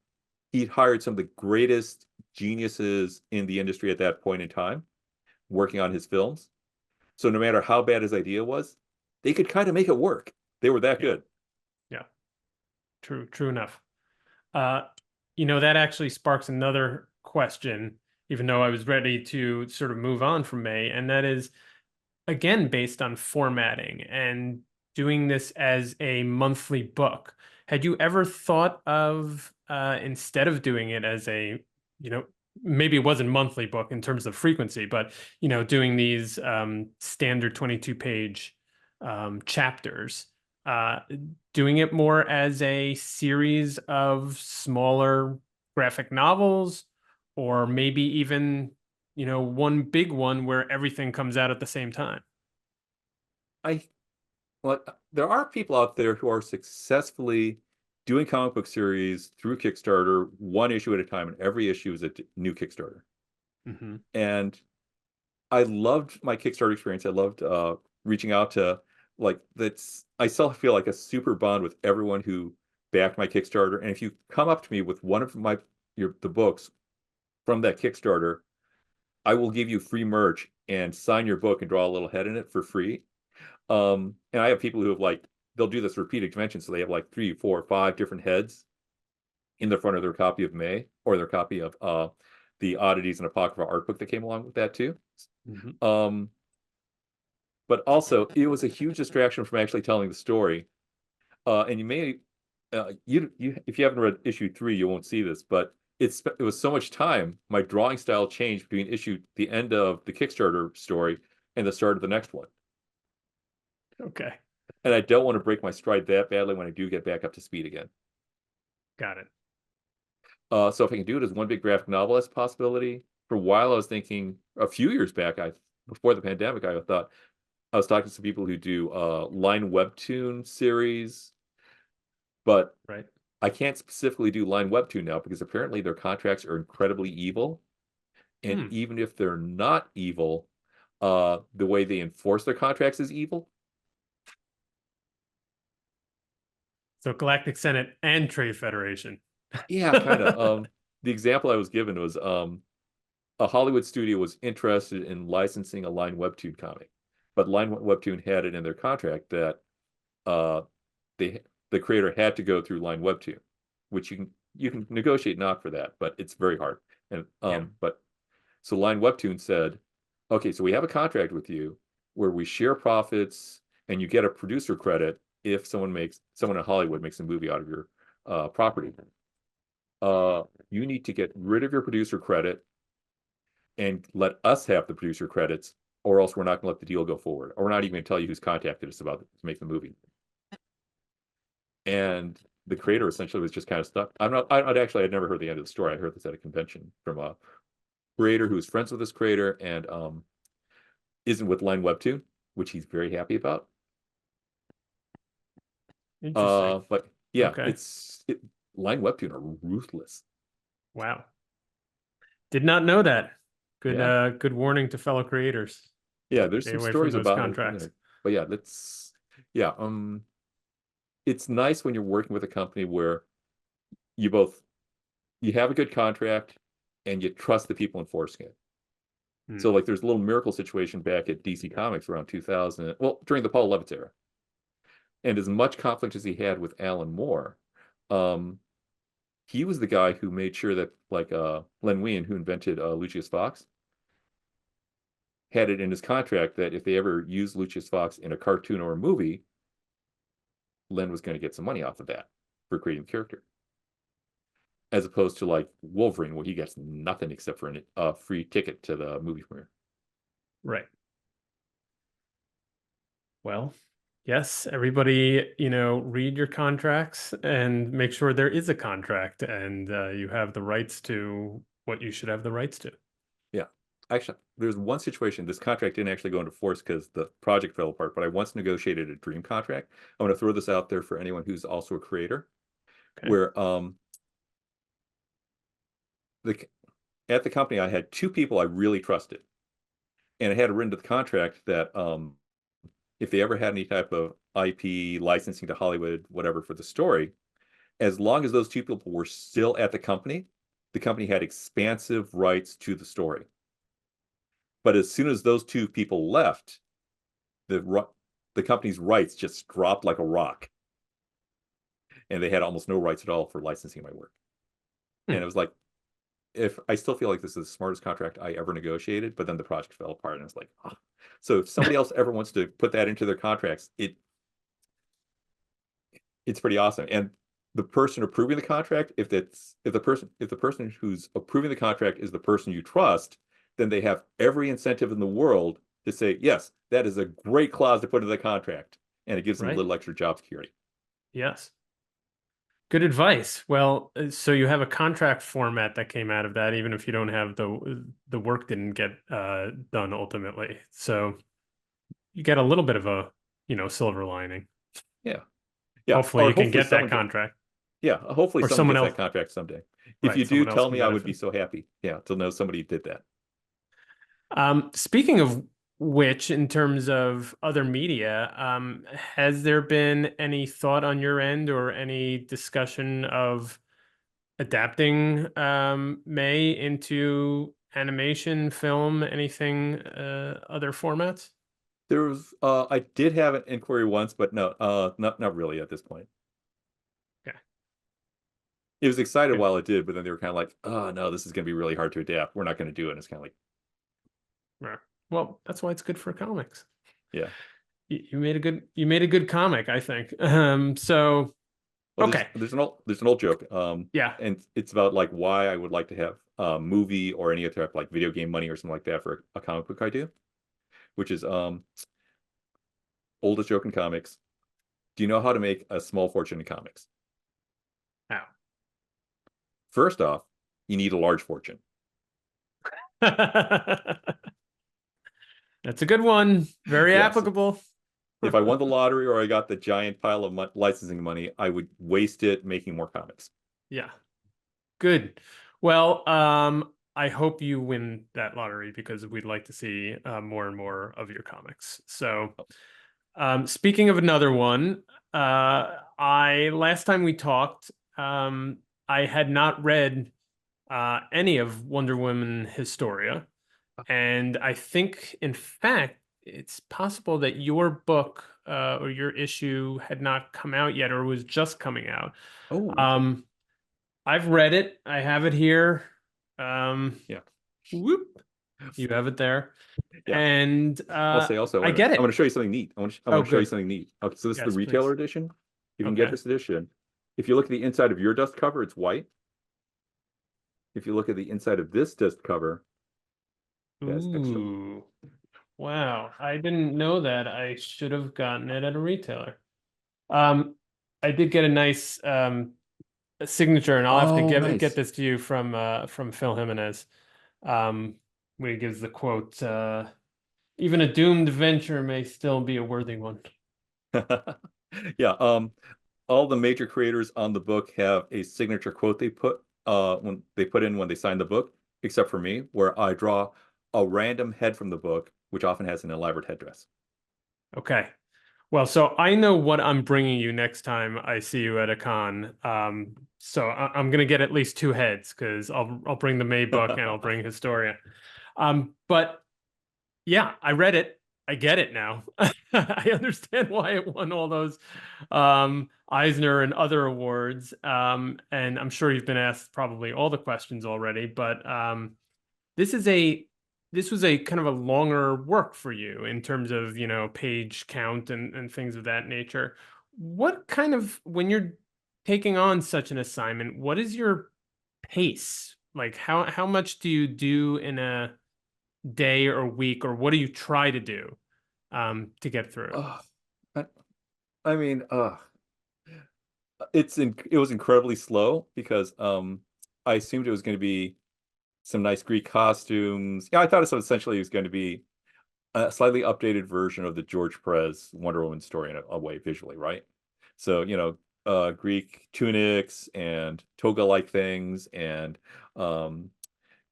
he'd hired some of the greatest geniuses in the industry at that point in time working on his films. So no matter how bad his idea was, they could kind of make it work. They were that Yeah. good. Yeah. True enough. Uh, you know, that actually sparks another question, even though I was ready to sort of move on from May, and that is again based on formatting and doing this as a monthly book. Had you ever thought of instead of doing it as a, you know, maybe it wasn't monthly book in terms of frequency, but you know, doing these standard 22 page chapters, uh, doing it more as a series of smaller graphic novels, or maybe even, you know, one big one where everything comes out at the same time. I well, there are people out there who are successfully doing comic book series through Kickstarter, one issue at a time, and every issue is a new Kickstarter. Mm-hmm. And I loved my Kickstarter experience. I loved reaching out to like that's I still feel like a super bond with everyone who backed my Kickstarter. And if you come up to me with one of the books from that Kickstarter, I will give you free merch and sign your book and draw a little head in it for free. And I have people who have like they'll do this repeated convention, so they have like three, four, five different heads in the front of their copy of May or their copy of the Oddities and Apocrypha art book that came along with that too. Mm-hmm. Um, but also it was a huge distraction from actually telling the story. And you may you if you haven't read issue 3, you won't see this, but it was so much time. My drawing style changed between the end of the Kickstarter story and the start of the next one. Okay, And I don't want to break my stride that badly when I do get back up to speed again. got it. So if I can do it as one big graphic novel as a possibility, for a while I was thinking a few years back, before the pandemic, I thought I was talking to some people who do line webtoon series, but Right. I can't specifically do line webtoon now because apparently their contracts are incredibly evil. And Hmm. even if they're not evil, the way they enforce their contracts is evil. So Galactic Senate and Trade Federation. Yeah, kind of. The example I was given was a Hollywood studio was interested in licensing a line webtoon comic, but line webtoon had it in their contract that uh, they the creator had to go through line webtoon, which you can negotiate not for that, but it's very hard. And Yeah. but so line webtoon said, okay, so we have a contract with you where we share profits and you get a producer credit if someone in Hollywood makes a movie out of your property. You need to get rid of your producer credit and let us have the producer credits, or else we're not going to let the deal go forward, or we're not even going to tell you who's contacted us about it to make the movie. and the creator essentially was just kind of stuck. I'd never heard the end of the story. I heard this at a convention from a creator who's friends with this creator and isn't with Len Webtoon, which he's very happy about. Interesting. But yeah, Okay. Len Webtoon are ruthless. Wow. Did not know that. Good Yeah, good warning to fellow creators. yeah. There's Stay some away from stories those about it, contracts. but yeah, that's yeah. It's nice when you're working with a company where you both you have a good contract and you trust the people enforcing it. Hmm. So like there's a little miracle situation back at DC Comics around 2000, well, during the Paul Levitz era. And as much conflict as he had with Alan Moore, um, he was the guy who made sure that like Len Wein, who invented Lucius Fox, had it in his contract that if they ever used Lucius Fox in a cartoon or a movie, Len was going to get some money off of that for creating the character. As opposed to like Wolverine, where he gets nothing except for a free ticket to the movie premiere. Right. Well, yes, everybody, read your contracts and make sure there is a contract and you have the rights to what you should have the rights to. Yeah. Actually, there's one situation. This contract didn't actually go into force because the project fell apart, but I once negotiated a dream contract. I want to throw this out there for anyone who's also a creator, Okay. where the at the company I had two people I really trusted. And I had written to the contract that if they ever had any type of IP licensing to Hollywood, whatever for the story, as long as those two people were still at the company had expansive rights to the story. But as soon as those two people left, the company's rights just dropped like a rock, and they had almost no rights at all for licensing my work. And Hmm. it was like, if I still feel like this is the smartest contract I ever negotiated, but then the project fell apart, and it's like, oh. So if somebody else ever wants to put that into their contracts, it's pretty awesome. And the person approving the contract, if the person who's approving the contract is the person you trust, then they have every incentive in the world to say, yes, that is a great clause to put in the contract. And it gives them a Right. little extra job security. Yes. Good advice. Well, so you have a contract format that came out of that, even if you don't have the work didn't get done ultimately. So you get a little bit of a, silver lining. Yeah. Yeah. Hopefully Or you can hopefully get that someone gets, contract yeah, hopefully or someone someone gets else, that contract someday. If you right? do, Someone else tell can me, I would be benefit. so happy. Yeah, to know somebody did that. Speaking of which, in terms of other media, has there been any thought on your end or any discussion of adapting May into animation, film, anything, other formats? I did have an inquiry once, but no, not really at this point. Yeah, It was excited good. while it did, but then they were kind of like, oh no, this is going to be really hard to adapt. We're not going to do it. And it's kind of like, Yeah. Well, that's why it's good for comics. yeah. You made a good comic, I think. So Well, okay, there's an old joke, yeah. and it's about like why I would like to have a movie or any other type of like video game money or something like that for a comic book I do, which is oldest joke in comics. Do you know how to make a small fortune in comics? Wow. First off, you need a large fortune. That's a good one. Very Yes. applicable. If I won the lottery or I got the giant pile of licensing money, I would waste it making more comics. Yeah. Good. Well, I hope you win that lottery because we'd like to see more and more of your comics. So, speaking of another one, I last time we talked, I had not read any of Wonder Woman Historia, and I think, in fact, it's possible that your book or your issue had not come out yet or was just coming out. Oh, okay. Um, I've read it. I have it here. Um, Yeah. whoop, you have it there. Yeah. And I'll say also, I get I'm going it. to show you something neat. I Oh, want to show you good. something neat. Okay, so this is the Yes, retailer please. edition. If you can get Okay. this edition, if you look at the inside of your dust cover, it's white. If you look at the inside of this dust cover, it has extra. Ooh. Wow. I didn't know that. I should have gotten it at a retailer. Um, I did get a nice signature, and I'll have to Oh, get nice. this to you from Phil Jimenez. Um, where he gives the quote, "Even a doomed venture may still be a worthy one." Yeah, all the major creators on the book have a signature quote they put when they put in when they sign the book, except for me, where I draw a random head from the book, which often has an elaborate headdress. Okay. Well, so I know what I'm bringing you next time I see you at a con. So I'm gonna get at least two heads because I'll bring the May book and I'll bring Historia. But yeah, I read it. I get it now. I understand why it won all those Eisner and other awards. And I'm sure you've been asked probably all the questions already, but this is a this was a kind of a longer work for you in terms of, page count and things of that nature. What kind of, when you're taking on such an assignment, what is your pace? Like how much do you do in a day or week, or what do you try to do to get through? Oh, I, I mean, it was incredibly slow because I assumed it was going to be some nice Greek costumes. Yeah, I thought it was essentially was going to be a slightly updated version of the George Perez Wonder Woman story in a way visually, right? So, Greek tunics and toga-like things and um,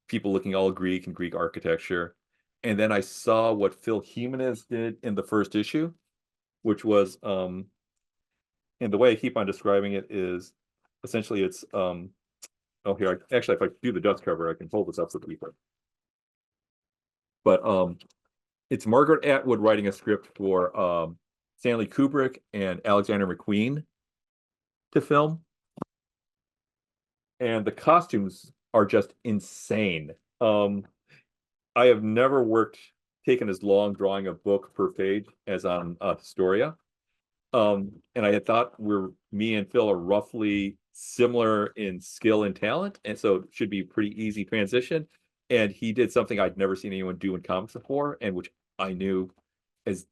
people looking all Greek and Greek architecture. And then I saw what Phil Jimenez did in the first issue, which was, and the way I keep on describing it is essentially it's, oh, here, actually, if I do the dust cover, I can pull this up so people. But it's Margaret Atwood writing a script for Stanley Kubrick and Alexander McQueen to film, and the costumes are just insane. I have never taken as long drawing a book per page as on Historia. And I had thought me and Phil are roughly similar in skill and talent, and so it should be a pretty easy transition. And he did something I'd never seen anyone do in comics before, and which I knew as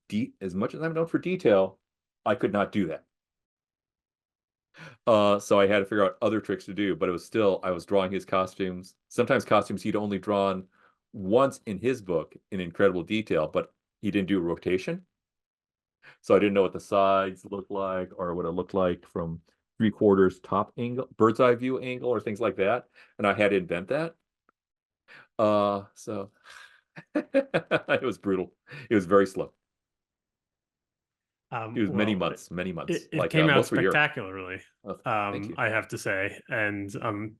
much as I'm known for detail, I could not do that. So I had to figure out other tricks to do, but it was still I was drawing his costumes, sometimes costumes he'd only drawn once in his book in incredible detail, but he didn't do a rotation. So I didn't know what the sides looked like or what it looked like from 3/4 top angle, bird's eye view angle, or things like that. And I had to invent that. So it was brutal. It was very slow. It was Well, many it, months, it like came out most of a year. spectacularly, Thank you. I have to say, and I'm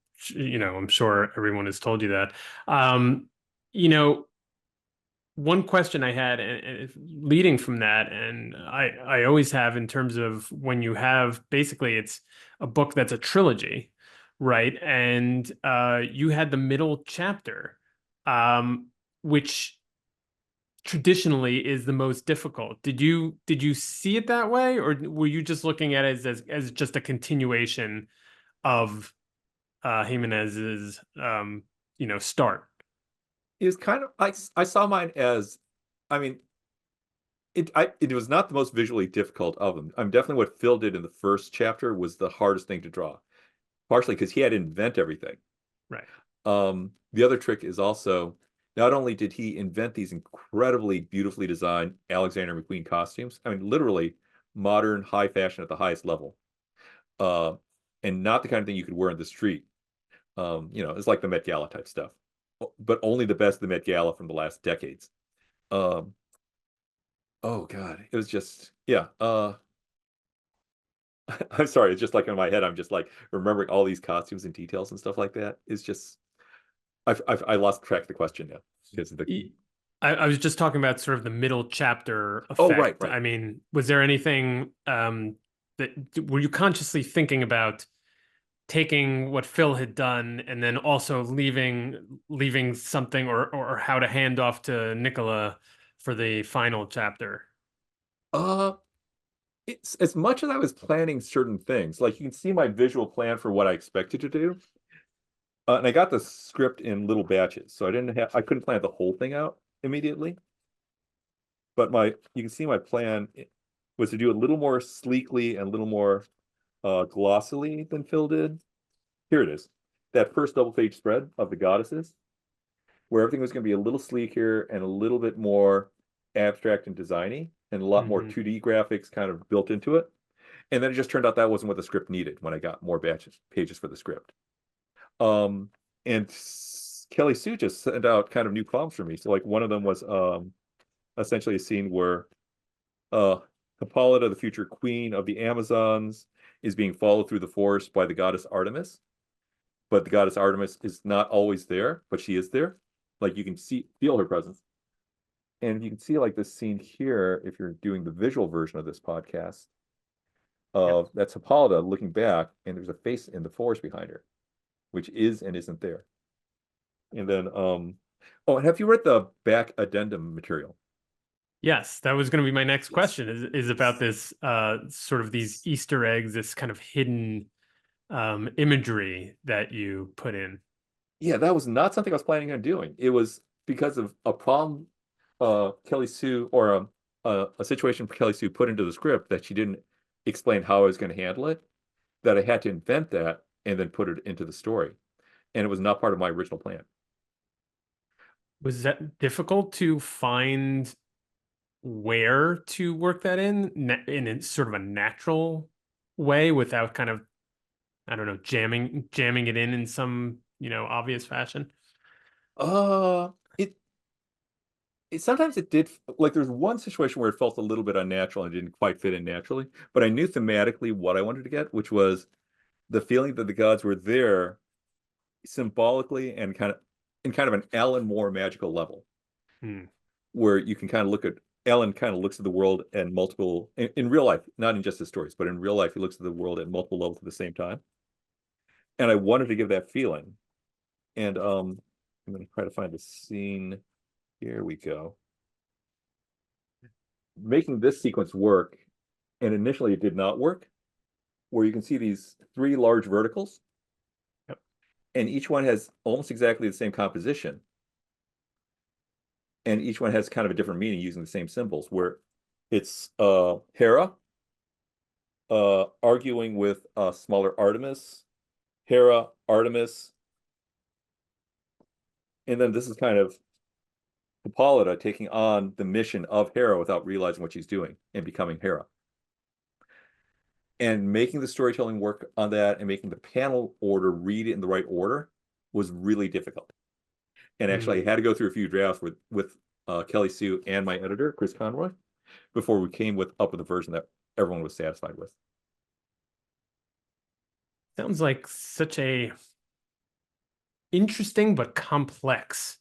sure everyone has told you that. Um, you know, One question I had, and leading from that, and I always have in terms of when you have basically it's a book that's a trilogy, right? And you had the middle chapter, um, which traditionally is the most difficult. Did you see it that way, or were you just looking at it as just a continuation of Jimenez's start? It was kind of I saw mine as, I mean, it was not the most visually difficult of them. I'm definitely what Phil did in the first chapter was the hardest thing to draw, partially because he had to invent everything. Right. The other trick is also not only did he invent these incredibly beautifully designed Alexander McQueen costumes, I mean, literally modern high fashion at the highest level, uh, and not the kind of thing you could wear in the street. It's like the Met Gala type stuff, but only the best of the Met Gala from the last decades. Um, oh God, it was just, yeah. I'm sorry, it's just like in my head, I'm just like remembering all these costumes and details and stuff like that. It's just, I lost track of the question now because of the. Y- I was just talking about sort of the middle chapter Oh, right, effect. right. I mean, was there anything that were you consciously thinking about taking what Phil had done and then also leaving something, or how to hand off to Nicola for the final chapter? Uh, it's as much as I was planning certain things. Like you can see my visual plan for what I expected to do, and I got the script in little batches, so I couldn't plan the whole thing out immediately. But you can see my plan was to do a little more sleekly and a little more glossily than Phil did. Here it is. That first double page spread of the goddesses, where everything was going to be a little sleeker and a little bit more abstract and designy, and a lot more Hmm. 2D graphics kind of built into it. And then it just turned out that wasn't what the script needed when I got more pages for the script. Um, and Kelly Sue just sent out kind of new prompts for me. So like one of them was essentially a scene where uh Hippolyta, the future queen of the Amazons, is being followed through the forest by the goddess Artemis. But the goddess Artemis is not always there, but she is there. Like you can feel her presence. And you can see like this scene here, if you're doing the visual version of this podcast, Yep. of that's Hippolyta looking back, and there's a face in the forest behind her, which is and isn't there. And then oh, and have you read the back addendum material? Yes, that was going to be my next Yes. question is about this sort of these Easter eggs, this kind of hidden imagery that you put in. Yeah, that was not something I was planning on doing. It was because of a problem Kelly Sue or a situation Kelly Sue put into the script that she didn't explain how I was going to handle it, that I had to invent that and then put it into the story. And it was not part of my original plan. Was that difficult to find where to work that in a sort of a natural way without kind of, I don't know, jamming it in some, obvious fashion? Uh, it sometimes it did, like there's one situation where it felt a little bit unnatural and didn't quite fit in naturally, but I knew thematically what I wanted to get, which was the feeling that the gods were there symbolically and kind of an Alan Moore magical level, Hmm. where you can kind of look at Alan kind of looks at the world and multiple in real life, not in just his stories, but in real life, he looks at the world at multiple levels at the same time. And I wanted to give that feeling. And I'm gonna try to find a scene. Here we go. Making this sequence work, and initially it did not work, where you can see these three large verticals, Yep. and each one has almost exactly the same composition. And each one has kind of a different meaning using the same symbols, where it's Hera arguing with smaller Artemis, Hera, Artemis, and then this is kind of Hippolyta taking on the mission of Hera without realizing what she's doing and becoming Hera. And making the storytelling work on that and making the panel order read it in the right order was really difficult. And actually, I Hmm. had to go through a few drafts with Kelly Sue and my editor, Chris Conroy, before we came up with a version that everyone was satisfied with. Sounds like such a interesting but complex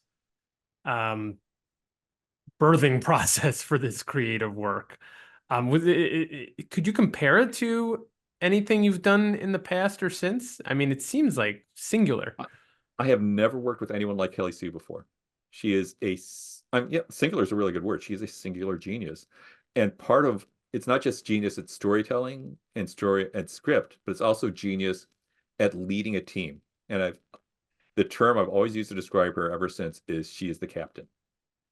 um, birthing process for this creative work. Could you compare it to anything you've done in the past or since? I mean, it seems like singular. I have never worked with anyone like Kelly Sue before. She is yeah, singular is a really good word. She is a singular genius. And part of it's not just genius at storytelling and story and script, but it's also genius at leading a team. And the term I've always used to describe her ever since is she is the captain.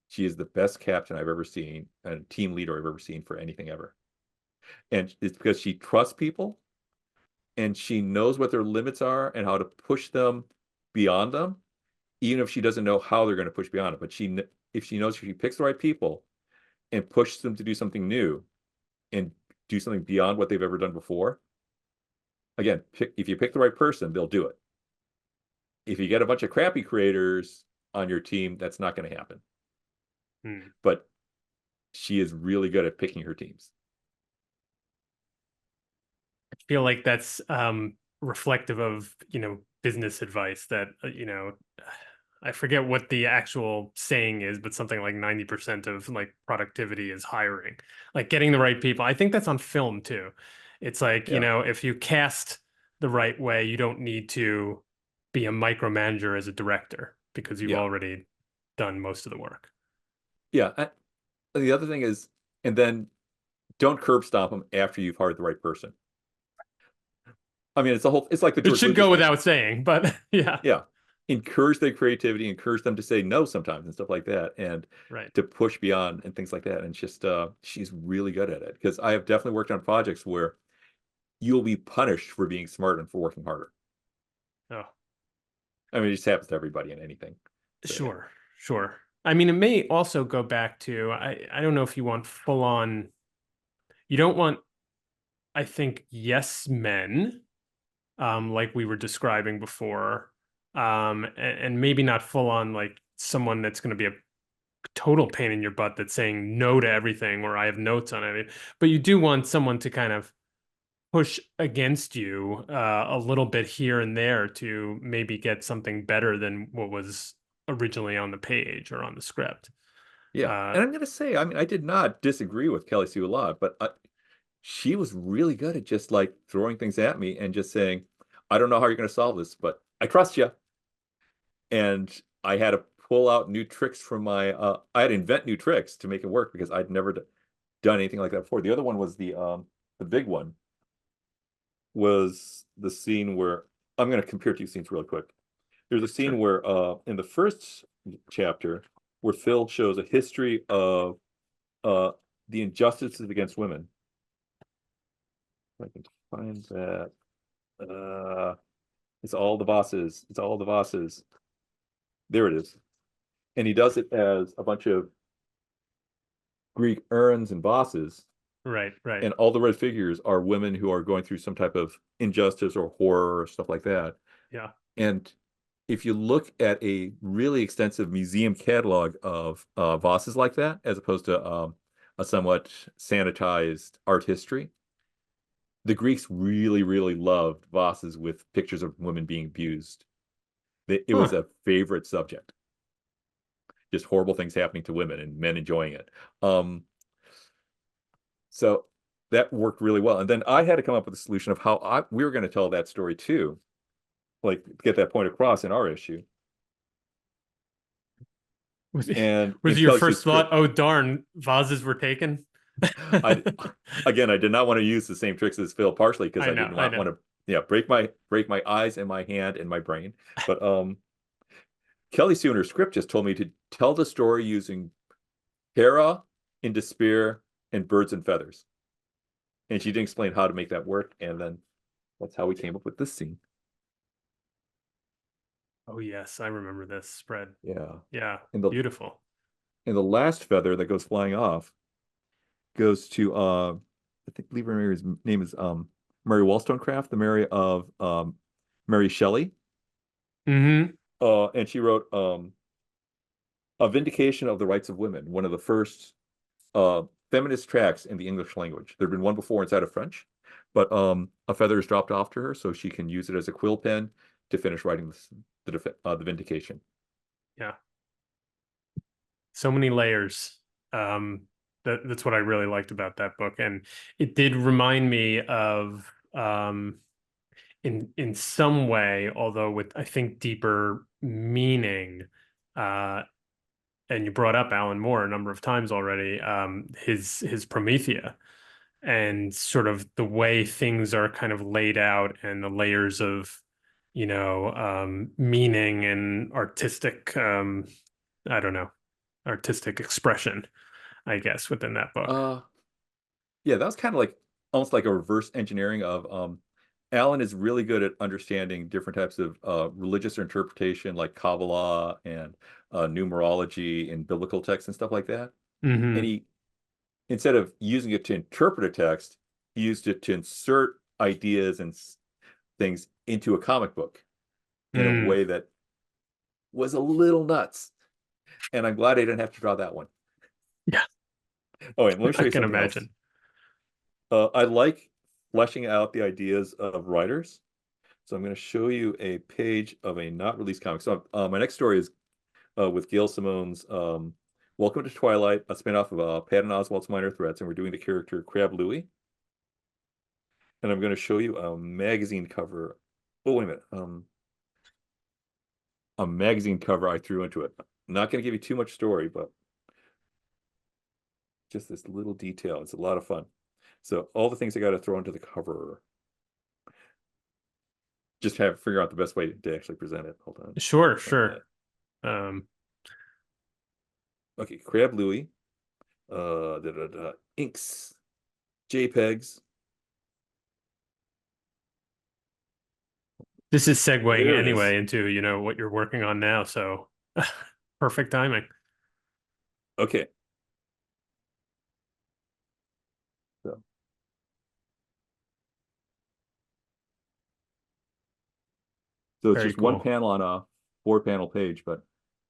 She is the best captain I've ever seen and team leader I've ever seen for anything ever. And it's because she trusts people and she knows what their limits are and how to push them beyond them, even if she doesn't know how they're going to push beyond it. But if she knows if she picks the right people and pushes them to do something new and do something beyond what they've ever done before, again, if you pick the right person, they'll do it. If you get a bunch of crappy creators on your team, that's not going to happen. Hmm. But she is really good at picking her teams. I feel like that's reflective of, business advice that, I forget what the actual saying is, but something like 90% of like productivity is hiring, like getting the right people. I think that's on film too. It's like, Yeah. if you cast the right way, you don't need to be a micromanager as a director because you've Yeah. already done most of the work. Yeah. The other thing is, and then don't curb stomp them after you've hired the right person. I mean, it's like the It George should Lucas go thing. without saying, but yeah, Yeah. Encourage their creativity, encourage them to say no sometimes and stuff like that, and right. to push beyond and things like that. And just she's really good at it because I have definitely worked on projects where you'll be punished for being smart and for working harder. Oh, I mean, it just happens to everybody in anything. So yeah. sure, sure. I mean, it may also go back to I don't know if you want full on. You don't want, I think, yes men, like we were describing before, and maybe not full on like someone that's going to be a total pain in your butt that's saying no to everything or I have notes on it. But you do want someone to kind of push against you a little bit here and there to maybe get something better than what was originally on the page or on the script. Yeah. Uh, And I'm going to say, I mean, I did not disagree with Kelly Sue a lot, but she was really good at just like throwing things at me and just saying, I don't know how you're going to solve this, but I trust you. And I had to pull out new tricks from I had to invent new tricks to make it work because I'd never done anything like that before. The other one was the big one was the scene where I'm going to compare two scenes real quick. There's a scene sure. where in the first chapter where Phil shows a history of uh the injustices against women. If I can find that. It's all the bosses. It's all the bosses. There it is. And he does it as a bunch of Greek urns and bosses, Right, right. and all the red figures are women who are going through some type of injustice or horror or stuff like that. Yeah. And if you look at a really extensive museum catalog of vases like that, as opposed to a somewhat sanitized art history, the Greeks really, really loved vases with pictures of women being abused. It was Huh. a favorite subject. Just horrible things happening to women and men enjoying it. Um, so that worked really well. And then I had to come up with a solution of how we were going to tell that story too, like get that point across in our issue. Was it, And was in it your Kelly Sue's first thought, script, oh darn, vases were taken? I again I did not want to use the same tricks as Phil, partially because I I know, didn't I want know. to break my eyes and my hand and my brain. But Kelly Sue in her script just told me to tell the story using Hera in despair and birds and feathers. And she didn't explain how to make that work. And then that's how we came up with this scene. Oh yes, I remember this spread. Yeah. Yeah, And the beautiful. and the last feather that goes flying off goes to I think believe her name is Mary Wollstonecraft, the Mary of Mary Shelley. Hmm. And she wrote A Vindication of the Rights of Women, one of the first uh feminist tracts in the English language. There'd been one before inside of French, but a feather is dropped off to her so she can use it as a quill pen to finish writing the Vindication. Yeah. So many layers. That's what I really liked about that book. And it did remind me of in some way, although with I think deeper meaning, uh, and you brought up Alan Moore a number of times already, his Promethea and sort of the way things are kind of laid out and the layers of, meaning and artistic, I don't know, artistic expression, I guess, within that book. Uh yeah, that was kind of like almost like a reverse engineering of Alan is really good at understanding different types of religious interpretation like Kabbalah and numerology and biblical texts and stuff like that. And Hmm. he instead of using it to interpret a text, he used it to insert ideas and things into a comic book in a Mm. way that was a little nuts. And I'm glad I didn't have to draw that one. Yeah, Oh, and let me show I you can something else. imagine. I like fleshing out the ideas of writers. So I'm going to show you a page of a not released comic. So my next story is with Gail Simone's Welcome to Twilight, a spinoff of Patton Oswalt's Minor Threats, and we're doing the character Crab Louie. And I'm going to show you a magazine cover. Oh, wait a minute. A magazine cover I threw into it. I'm not going to give you too much story, but just this little detail. It's a lot of fun. So all the things I got to throw into the cover. Just have figure out the best way to actually present it. Hold on. Sure, Uh, sure. Um, okay, Crab Louie. Inks, JPEGs. This is segueing There it is. anyway into, what you're working on now, so perfect timing. Okay. So, so it's Very just one cool. panel on a four-panel page, but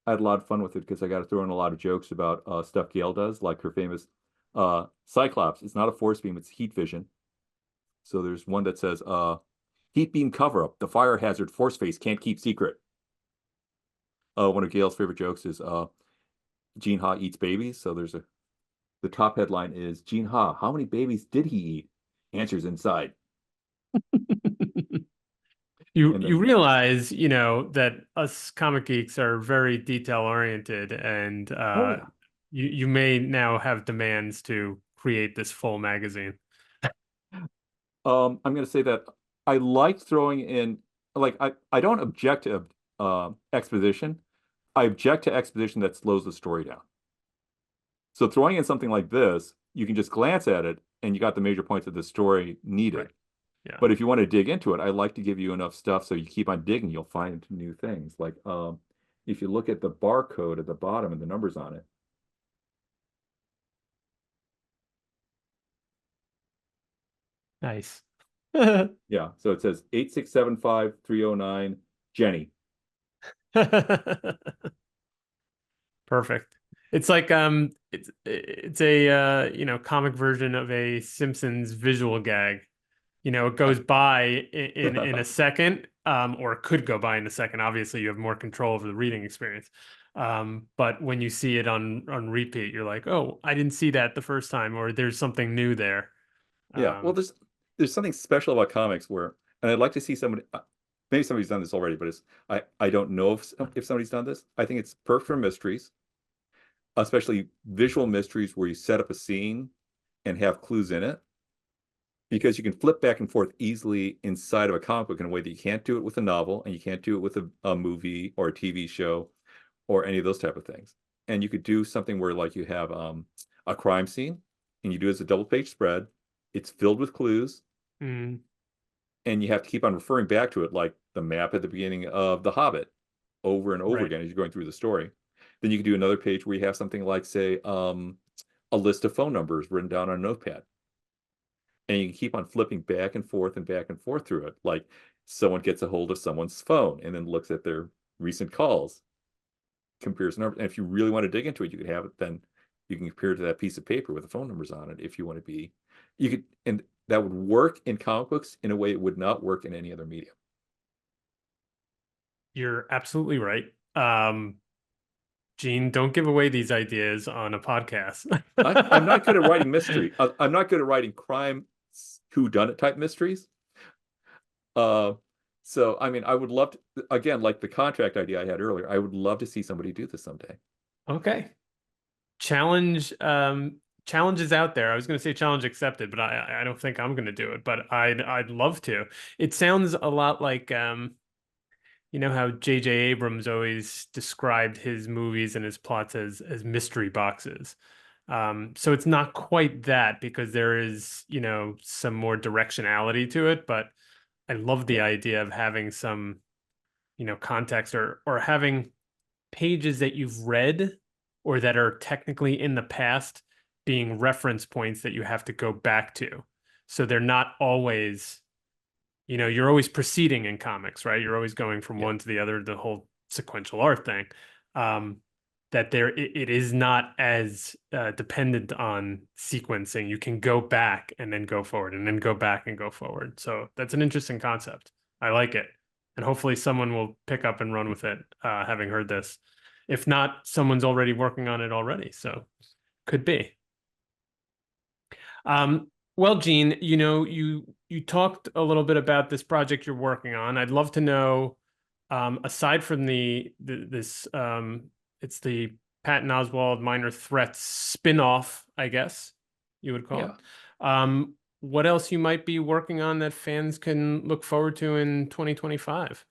I had a lot of fun with it because I got to throw in a lot of jokes about stuff Gail does, like her famous Cyclops. It's not a force beam, it's heat vision. So there's one that says, heat beam cover up. The fire hazard force face can't keep secret. One of Gail's favorite jokes is Gene Ha eats babies. So the top headline is Gene Ha, how many babies did he eat? Answers inside. You And you then, realize, that us comic geeks are very detail oriented, and oh yeah. you may now have demands to create this full magazine. I'm going to say that I like throwing in, like, I don't object to exposition. I object to exposition that slows the story down. So throwing in something like this, you can just glance at it and you got the major points of the story Right. needed. Yeah. But if you want to dig into it, I like to give you enough stuff so you keep on digging, you'll find new things. Like if you look at the barcode at the bottom and the numbers on it, Nice. yeah. So it says 8675309 Jenny. Perfect. It's like it's a comic version of a Simpsons visual gag. It goes by in a second, or it could go by in a second. Obviously, you have more control over the reading experience. But when you see it on repeat, you're like, oh, I didn't see that the first time, or there's something new there. Yeah. Well, Um, there's something special about comics where, and I'd like to see somebody, maybe somebody's done this already, but I don't know if somebody's done this. I think it's perfect for mysteries, especially visual mysteries where you set up a scene and have clues in it, because you can flip back and forth easily inside of a comic book in a way that you can't do it with a novel and you can't do it with a movie or a TV show or any of those type of things. And you could do something where like you have a crime scene and you do it as a double page spread. It's filled with clues mm, and you have to keep on referring back to it, like the map at the beginning of The Hobbit, over and over right. again as you're going through the story. Then you can do another page where you have something like, say, a list of phone numbers written down on a notepad. And you can keep on flipping back and forth through it. Like someone gets a hold of someone's phone and then looks at their recent calls, compares numbers. And if you really want to dig into it, you could have it then you can compare it to that piece of paper with the phone numbers on it if you want to be. You could, and that would work in comic books in a way it would not work in any other medium. You're absolutely right. Gene, don't give away these ideas on a podcast. I'm not good at writing mystery. I'm not good at writing crime whodunit type mysteries. Uh, so I mean, I would love to, again, like the contract idea I had earlier, I would love to see somebody do this someday. Okay. Challenge challenge is out there. I was going to say challenge accepted, but I don't think I'm going to do it, but I'd love to. It sounds a lot like you know how J.J. Abrams always described his movies and his plots as mystery boxes. So it's not quite that because there is, some more directionality to it, but I love the Yeah. idea of having some, context or having pages that you've read or that are technically in the past being reference points that you have to go back to. So they're not always, you're always proceeding in comics, right? You're always going from Yeah. one to the other, the whole sequential art thing. Um, that it is not as dependent on sequencing. You can go back and then go forward and then go back and go forward. So that's an interesting concept. I like it. And hopefully someone will pick up and run with it, having heard this. If not, someone's already working on it already. So could be. Well, Gene, you talked a little bit about this project you're working on. I'd love to know, aside from this, it's the Patton Oswalt Minor Threats spin-off, I guess you would call Yeah. it. What else you might be working on that fans can look forward to in 2025?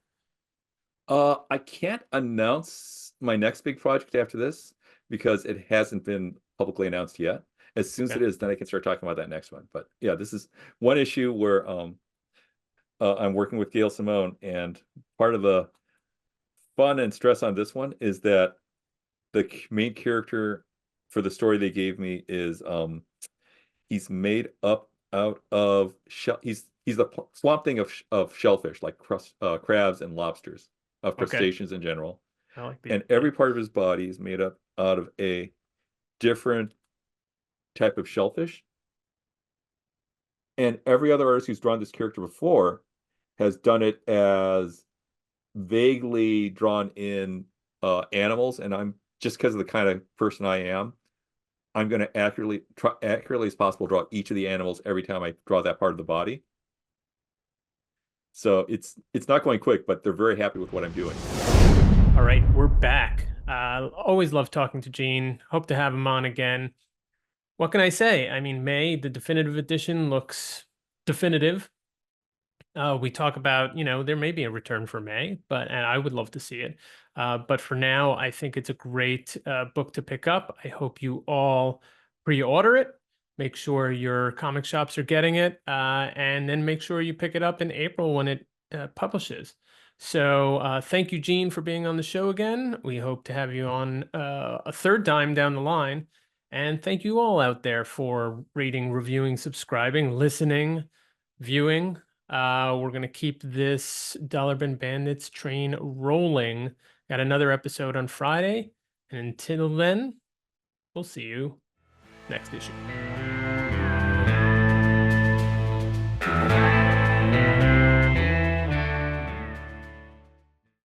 I can't announce my next big project after this because it hasn't been publicly announced yet. As soon as Okay. it is, then I can start talking about that next one. But yeah, this is one issue where I'm working with Gail Simone, and part of the fun and stress on this one is that the main character for the story they gave me is he's made up out of shell. He's the swamp thing of shellfish, like crabs and lobsters, of Okay. crustaceans in general. I like the And every part of his body is made up out of a different type of shellfish. And every other artist who's drawn this character before has done it as vaguely drawn in animals. And I'm just because of the kind of person I am, I'm going to accurately as possible draw each of the animals every time I draw that part of the body. So it's not going quick, but they're very happy with what I'm doing. All right, we're back. Always love talking to Gene. Hope to have him on again. What can I say? I mean, May, the definitive edition looks definitive. We talk about, there may be a return for May, and I would love to see it. But for now, I think it's a great book to pick up. I hope you all pre-order it. Make sure your comic shops are getting it, and then make sure you pick it up in April when it publishes. So thank you, Gene, for being on the show again. We hope to have you on a third time down the line. And thank you all out there for reading, reviewing, subscribing, listening, viewing. We're going to keep this Dollar Bin Bandits train rolling. Got another episode on Friday. And until then, we'll see you next issue.